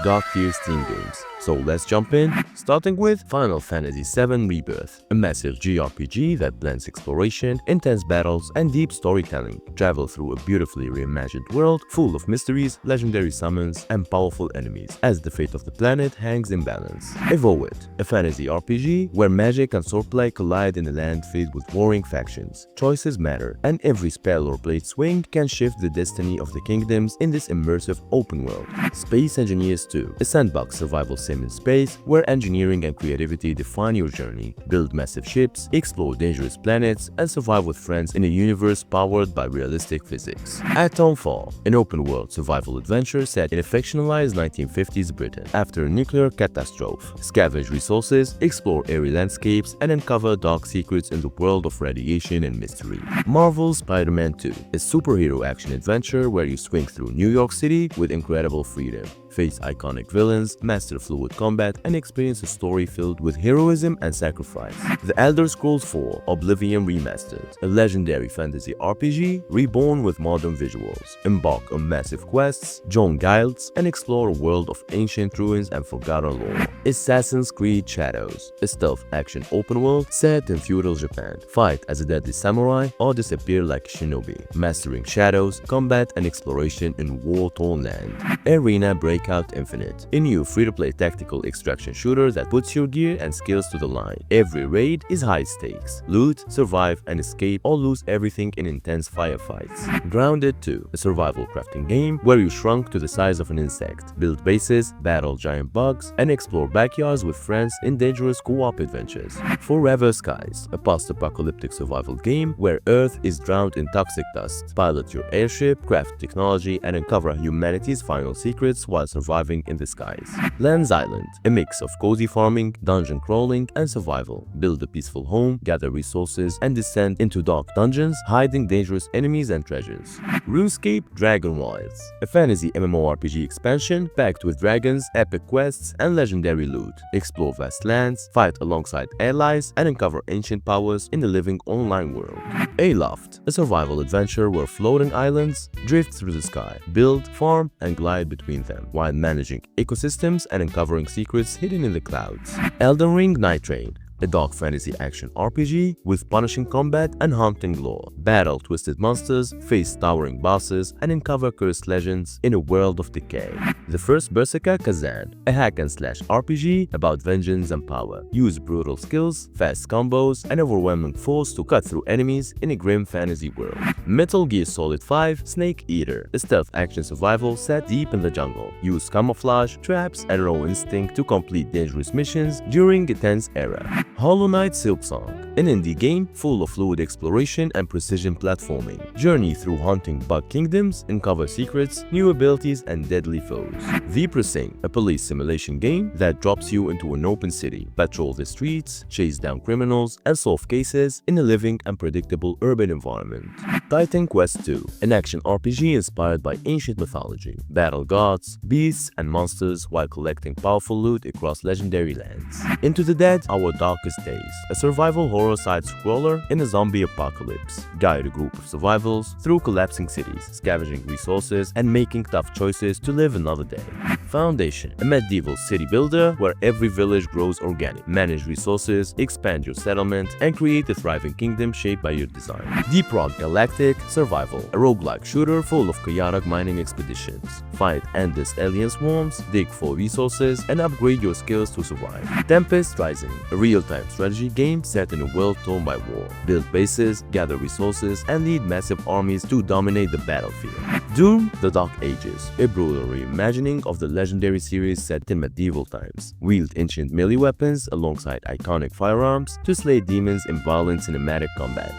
God-tier Steam games. So let's jump in, starting with Final Fantasy VII Rebirth, a massive JRPG that blends exploration, intense battles, and deep storytelling. Travel through a beautifully reimagined world full of mysteries, legendary summons, and powerful enemies, as the fate of the planet hangs in balance. Avowed, a fantasy RPG where magic and swordplay collide in a land filled with warring factions. Choices matter, and every spell or blade swing can shift the destiny of the kingdoms in this immersive open world. Space Engineers 2, a sandbox survival sim in space where engineering and creativity define your journey. Build massive ships, explore dangerous planets, and survive with friends in a universe powered by realistic physics. Atomfall, an open-world survival adventure set in a fictionalized 1950s Britain. After a nuclear catastrophe, scavenge resources, explore airy landscapes, and uncover dark secrets in the world of radiation and mystery. Marvel's Spider-Man 2, a superhero action-adventure where you swing through New York City with incredible freedom. Face iconic villains, master fluid combat, and experience a story filled with heroism and sacrifice. The Elder Scrolls IV Oblivion Remastered, a legendary fantasy RPG reborn with modern visuals. Embark on massive quests, join guilds, and explore a world of ancient ruins and forgotten lore. Assassin's Creed Shadows, a stealth action open world set in feudal Japan. Fight as a deadly samurai or disappear like a shinobi, mastering shadows, combat, and exploration in war-torn land. Arena Breakout Infinite, a new free-to-play tactical extraction shooter that puts your gear and skills to the line. Every raid is high stakes. Loot, survive, and escape or lose everything in intense firefights. Grounded 2, a survival crafting game where you shrunk to the size of an insect. Build bases, battle giant bugs, and explore backyards with friends in dangerous co-op adventures. Forever Skies, a post-apocalyptic survival game where Earth is drowned in toxic dust. Pilot your airship, craft technology, and uncover humanity's final secrets while surviving in the skies. Lands Island, a mix of cozy farming, dungeon crawling, and survival. Build a peaceful home, gather resources, and descend into dark dungeons, hiding dangerous enemies and treasures. RuneScape Dragonwilds, a fantasy MMORPG expansion packed with dragons, epic quests, and legendary loot. Explore vast lands, fight alongside allies, and uncover ancient powers in the living online world. Aloft, a survival adventure where floating islands drift through the sky. Build, farm, and glide between them, while managing ecosystems and uncovering secrets hidden in the clouds. Elden Ring NIGHTREIGN, a dark fantasy action RPG with punishing combat and haunting lore. Battle twisted monsters, face towering bosses, and uncover cursed legends in a world of decay. The first Berserker Khazan, a hack-and-slash RPG about vengeance and power. Use brutal skills, fast combos, and overwhelming force to cut through enemies in a grim fantasy world. Metal Gear Solid 5 Snake Eater, a stealth action survival set deep in the jungle. Use camouflage, traps, and raw instinct to complete dangerous missions during a tense era. Hollow Knight Silksong, an indie game full of fluid exploration and precision platforming. Journey through haunting bug kingdoms, uncover secrets, new abilities, and deadly foes. The Precinct, a police simulation game that drops you into an open city. Patrol the streets, chase down criminals, and solve cases in a living and predictable urban environment. Titan Quest 2, an action RPG inspired by ancient mythology. Battle gods, beasts, and monsters while collecting powerful loot across legendary lands. Into the Dead, Our Darkest Days, a survival horror side-scroller in a zombie apocalypse. Guide a group of survivors through collapsing cities, scavenging resources, and making tough choices to live another day. Foundation, a medieval city builder where every village grows organic. Manage resources, expand your settlement, and create a thriving kingdom shaped by your design. Deep Rock Galactic Survival, a roguelike shooter full of chaotic mining expeditions. Fight endless alien swarms, dig for resources, and upgrade your skills to survive. Tempest Rising, a real-time strategy game set in a world torn by war. Build bases, gather resources, and lead massive armies to dominate the battlefield. Doom: The Dark Ages, a brutal reimagining of the legendary series set in medieval times. Wield ancient melee weapons alongside iconic firearms to slay demons in violent cinematic combat.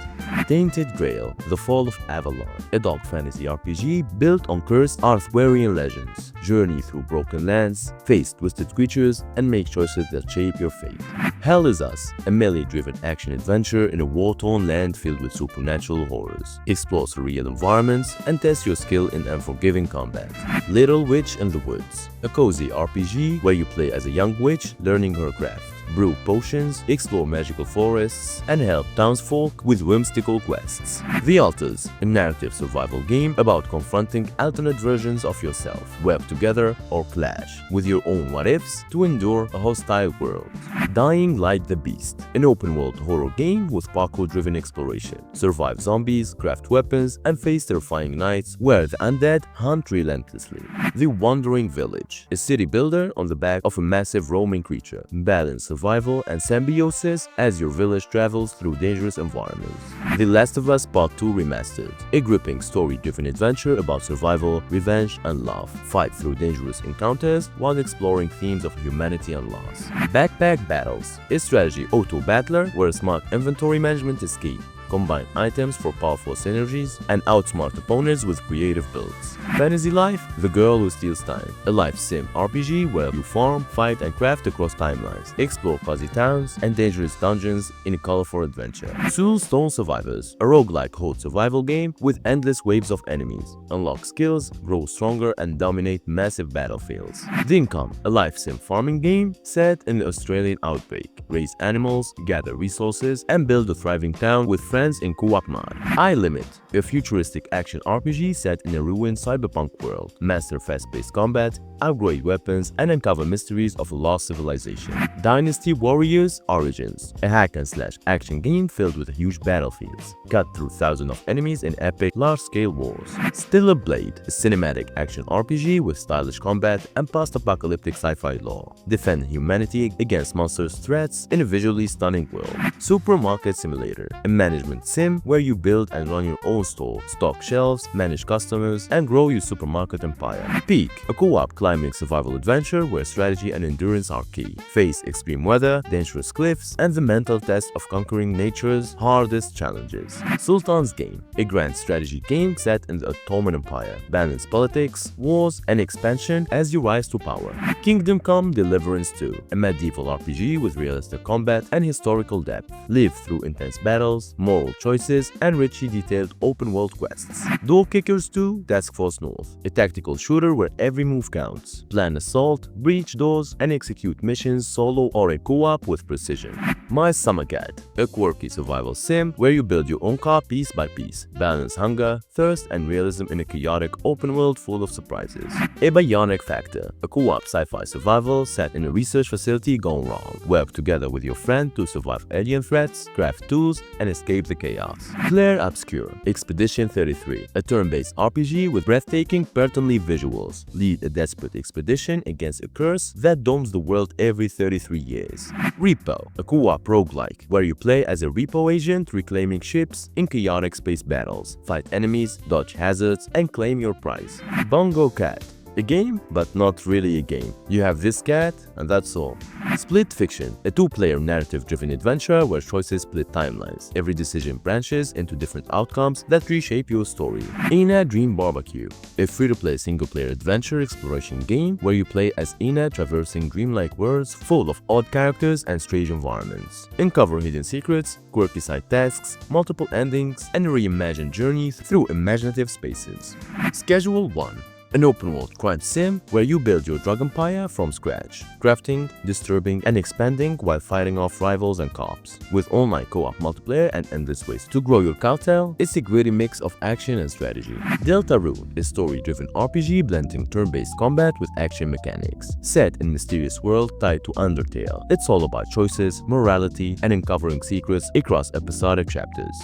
Tainted Grail: The Fall of Avalon, a dark fantasy RPG built on cursed Arthurian legends. Journey through broken lands, face twisted creatures, and make choices that shape your fate. Hell Is Us, a melee-driven action-adventure in a war-torn land filled with supernatural horrors. Explore surreal environments and test your skill in unforgiving combat. Little Witch in the Woods, a cozy RPG where you play as a young witch learning her craft. brew potions, explore magical forests, and help townsfolk with whimsical quests. The Alters, a narrative survival game about confronting alternate versions of yourself, work together or clash with your own what-ifs to endure a hostile world. Dying Light the Beast, an open-world horror game with parkour-driven exploration. Survive zombies, craft weapons, and face terrifying nights where the undead hunt relentlessly. The Wandering Village, a city builder on the back of a massive roaming creature. Balance survival and symbiosis as your village travels through dangerous environments. The Last of Us Part 2 Remastered, a gripping story-driven adventure about survival, revenge, and love. Fight through dangerous encounters while exploring themes of humanity and loss. Backpack Battles, a strategy auto-battler where smart inventory management is key. Combine items for powerful synergies, and outsmart opponents with creative builds. Fantasy Life: The Girl Who Steals Time, a life sim RPG where you farm, fight, and craft across timelines, explore cozy towns and dangerous dungeons in a colorful adventure. Soulstone Survivors, a roguelike horde survival game with endless waves of enemies. Unlock skills, grow stronger, and dominate massive battlefields. The Income, a life sim farming game set in the Australian outbreak. Raise animals, gather resources, and build a thriving town with friends in co-op mode. iLimit, a futuristic action RPG set in a ruined cyberpunk world. Master fast-paced combat, upgrade weapons, and uncover mysteries of a lost civilization. Dynasty Warriors Origins, a hack-and-slash action game filled with huge battlefields. Cut through thousands of enemies in epic, large-scale wars. Stellar Blade, a cinematic action RPG with stylish combat and post-apocalyptic sci-fi lore. Defend humanity against monstrous threats in a visually stunning world. Supermarket Simulator, a management sim where you build and run your own store, stock shelves, manage customers, and grow your supermarket empire. Peak, a co-op climbing survival adventure where strategy and endurance are key. Face extreme weather, dangerous cliffs, and the mental test of conquering nature's hardest challenges. Sultan's Game, a grand strategy game set in the Ottoman Empire. Balance politics, wars, and expansion as you rise to power. Kingdom Come Deliverance 2, a medieval RPG with realistic combat and historical depth. Live through intense battles, moral choices, and richly detailed open-world quests. Door Kickers 2 Task Force North, a tactical shooter where every move counts. Plan assault, breach doors, and execute missions solo or in co-op with precision. My Summer Cat, a quirky survival sim where you build your own car piece by piece. Balance hunger, thirst, and realism in a chaotic open world full of surprises. A Bionic Factor, a co-op sci-fi survival set in a research facility gone wrong. Work together with your friend to survive alien threats, craft tools, and escape the chaos. Claire Obscure, Expedition 33, a turn-based RPG with breathtaking per-turn visuals. Lead a desperate expedition against a curse that domes the world every 33 years. R.E.P.O, a co-op roguelike where you play as a R.E.P.O agent reclaiming ships in chaotic space battles, fight enemies, dodge hazards, and claim your prize. Bongo Cat, a game, but not really a game. You have this cat, and that's all. Split Fiction, a two-player narrative-driven adventure where choices split timelines. Every decision branches into different outcomes that reshape your story. Ina Dream Barbecue, a free-to-play single-player adventure exploration game where you play as Ina traversing dreamlike worlds full of odd characters and strange environments. Uncover hidden secrets, quirky side tasks, multiple endings, and a reimagined journey through imaginative spaces. Schedule 1, an open-world crime sim where you build your drug empire from scratch, crafting, disturbing, and expanding while fighting off rivals and cops. With online co-op multiplayer and endless ways to grow your cartel, it's a gritty mix of action and strategy. Deltarune, a story-driven RPG blending turn-based combat with action mechanics. Set in a mysterious world tied to Undertale, it's all about choices, morality, and uncovering secrets across episodic chapters.